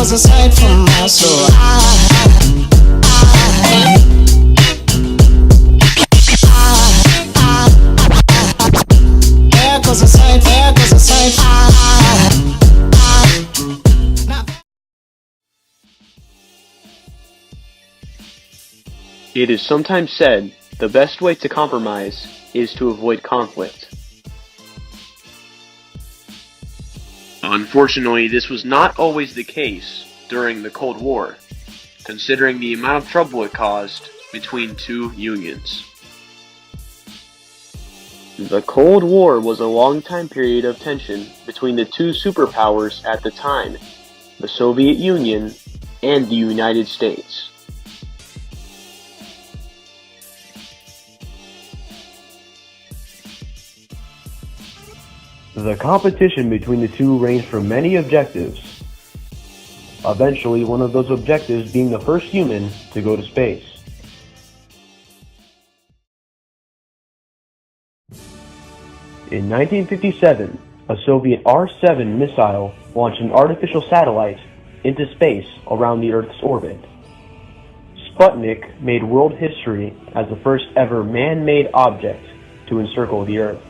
goes a sight from my soul. There goes a sight, there goes a sight. It is sometimes said the best way to compromise is to avoid conflict. Unfortunately, this was not always the case during the Cold War, considering the amount of trouble it caused between two unions. The Cold War was a long time period of tension between the two superpowers at the time, the Soviet Union and the United States. The competition between the two ranged from many objectives, eventually one of those objectives being the first human to go to space. In 1957, a Soviet R-7 missile launched an artificial satellite into space around the Earth's orbit. Sputnik made world history as the first ever man-made object to encircle the Earth.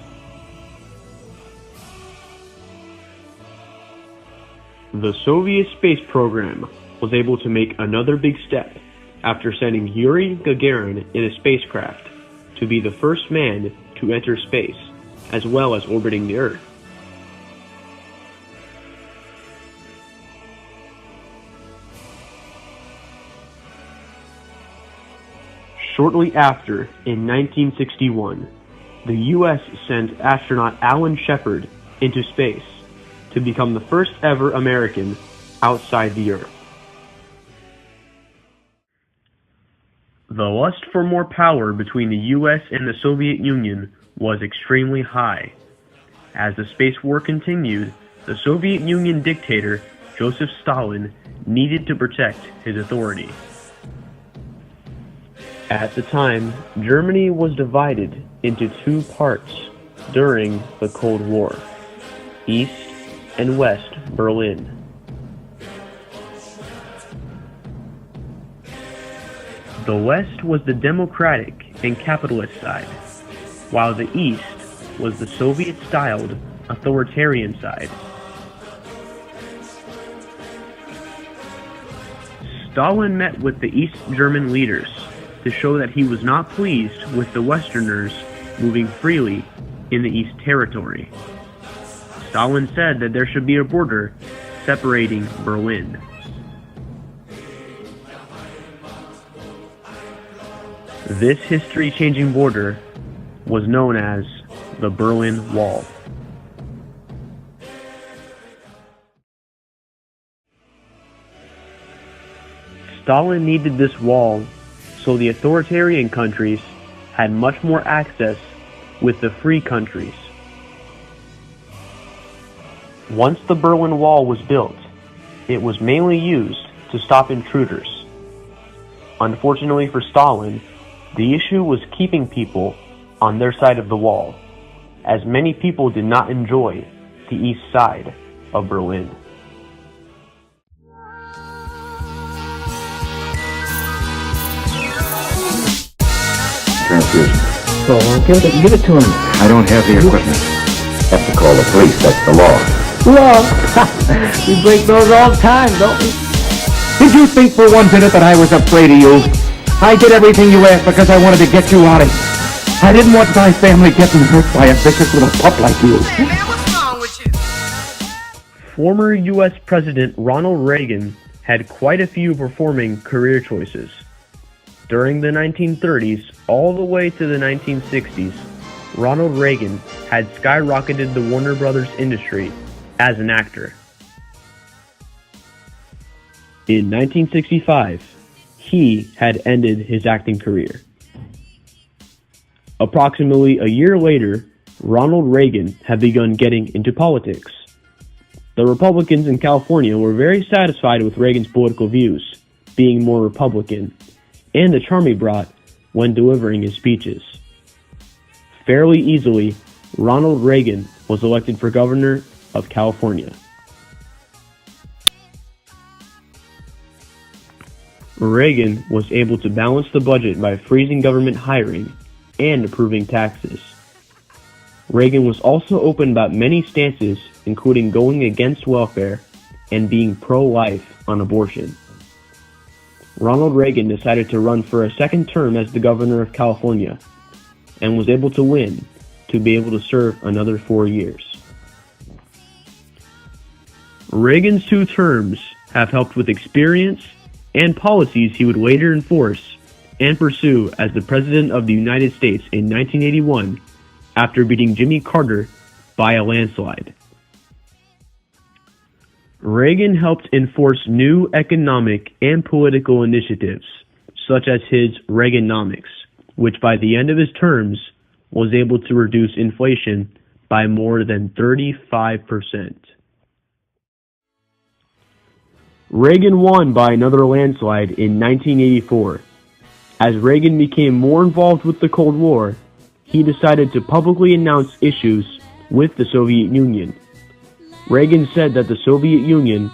The Soviet space program was able to make another big step after sending Yuri Gagarin in a spacecraft to be the first man to enter space, as well as orbiting the Earth. Shortly after, in 1961, the U.S. sent astronaut Alan Shepard into space to become the first ever American outside the Earth. The lust for more power between the US and the Soviet Union was extremely high. As the space war continued, the Soviet Union dictator Joseph Stalin needed to protect his authority. At the time, Germany was divided into two parts during the Cold War: East and West Berlin. The West was the democratic and capitalist side, while the East was the Soviet-styled authoritarian side. Stalin met with the East German leaders to show that he was not pleased with the Westerners moving freely in the East territory. Stalin said that there should be a border separating Berlin. This history-changing border was known as the Berlin Wall. Stalin needed this wall so the authoritarian countries had much more access with the free countries. Once the Berlin Wall was built, it was mainly used to stop intruders. Unfortunately for Stalin, the issue was keeping people on their side of the wall, as many people did not enjoy the east side of Berlin. Transfusion. So give it to him. I don't have the equipment. Have to call the police, that's the law. Well, we break those all the time, don't we? Did you think for one minute that I was afraid of you? I did everything you asked because I wanted to get you out of here. I didn't want my family getting hurt by a vicious little pup like you. Former U.S. President Ronald Reagan had quite a few performing career choices. During the 1930s all the way to the 1960s, Ronald Reagan had skyrocketed the Warner Brothers industry as an actor. In 1965, he had ended his acting career. Approximately a year later, Ronald Reagan had begun getting into politics. The Republicans in California were very satisfied with Reagan's political views, being more Republican, and the charm he brought when delivering his speeches. Fairly easily, Ronald Reagan was elected for governor of California. Reagan was able to balance the budget by freezing government hiring and approving taxes. Reagan was also open about many stances, including going against welfare and being pro-life on abortion. Ronald Reagan decided to run for a second term as the governor of California and was able to win to be able to serve another 4 years. Reagan's 2 terms have helped with experience and policies he would later enforce and pursue as the President of the United States in 1981 after beating Jimmy Carter by a landslide. Reagan helped enforce new economic and political initiatives, such as his Reaganomics, which by the end of his terms was able to reduce inflation by more than 35%. Reagan won by another landslide in 1984. As Reagan became more involved with the Cold War, he decided to publicly announce issues with the Soviet Union. Reagan said that the Soviet Union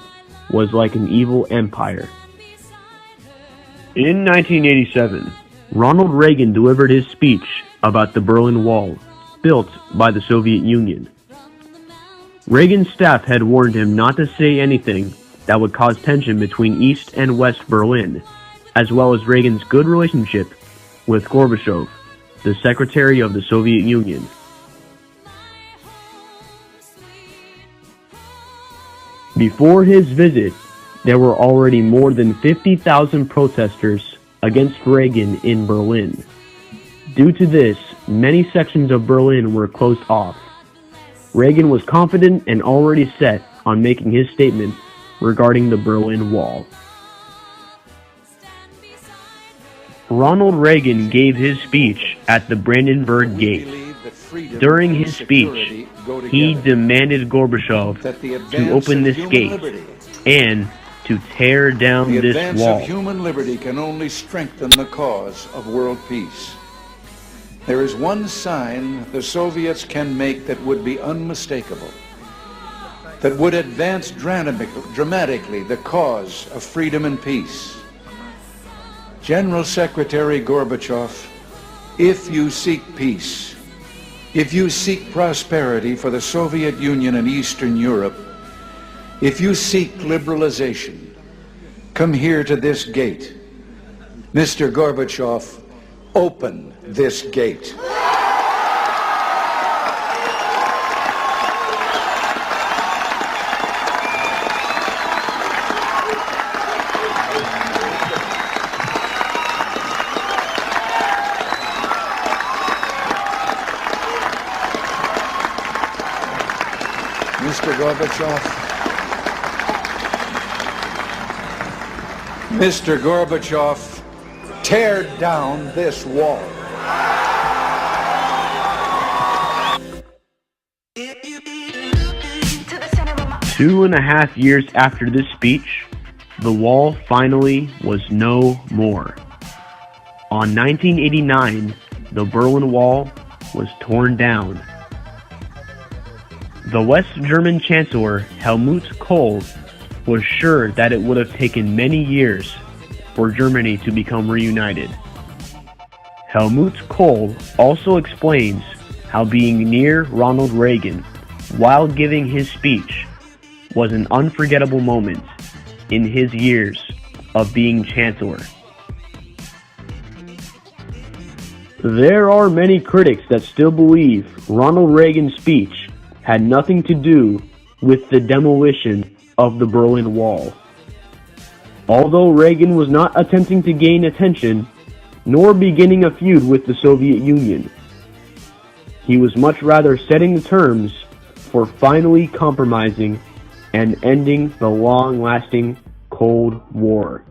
was like an evil empire. In 1987, Ronald Reagan delivered his speech about the Berlin Wall, built by the Soviet Union. Reagan's staff had warned him not to say anything that would cause tension between East and West Berlin, as well as Reagan's good relationship with Gorbachev, the Secretary of the Soviet Union. Before his visit, there were already more than 50,000 protesters against Reagan in Berlin. Due to this, many sections of Berlin were closed off. Reagan was confident and already set on making his statement regarding the Berlin Wall. Ronald Reagan gave his speech at the Brandenburg Gate. During his speech, he demanded Gorbachev to open this gate and to tear down this wall. The advance of human liberty can only strengthen the cause of world peace. There is one sign the Soviets can make that would be unmistakable, that would advance dramatically the cause of freedom and peace. General Secretary Gorbachev, if you seek peace, if you seek prosperity for the Soviet Union and Eastern Europe, if you seek liberalization, come here to this gate. Mr. Gorbachev, open this gate. Mr. Gorbachev, tear down this wall. Two and a half years after this speech, the wall finally was no more. On 1989, the Berlin Wall was torn down. The West German Chancellor Helmut Kohl was sure that it would have taken many years for Germany to become reunited. Helmut Kohl also explains how being near Ronald Reagan while giving his speech was an unforgettable moment in his years of being Chancellor. There are many critics that still believe Ronald Reagan's speech had nothing to do with the demolition of the Berlin Wall. Although Reagan was not attempting to gain attention, nor beginning a feud with the Soviet Union, he was much rather setting the terms for finally compromising and ending the long-lasting Cold War.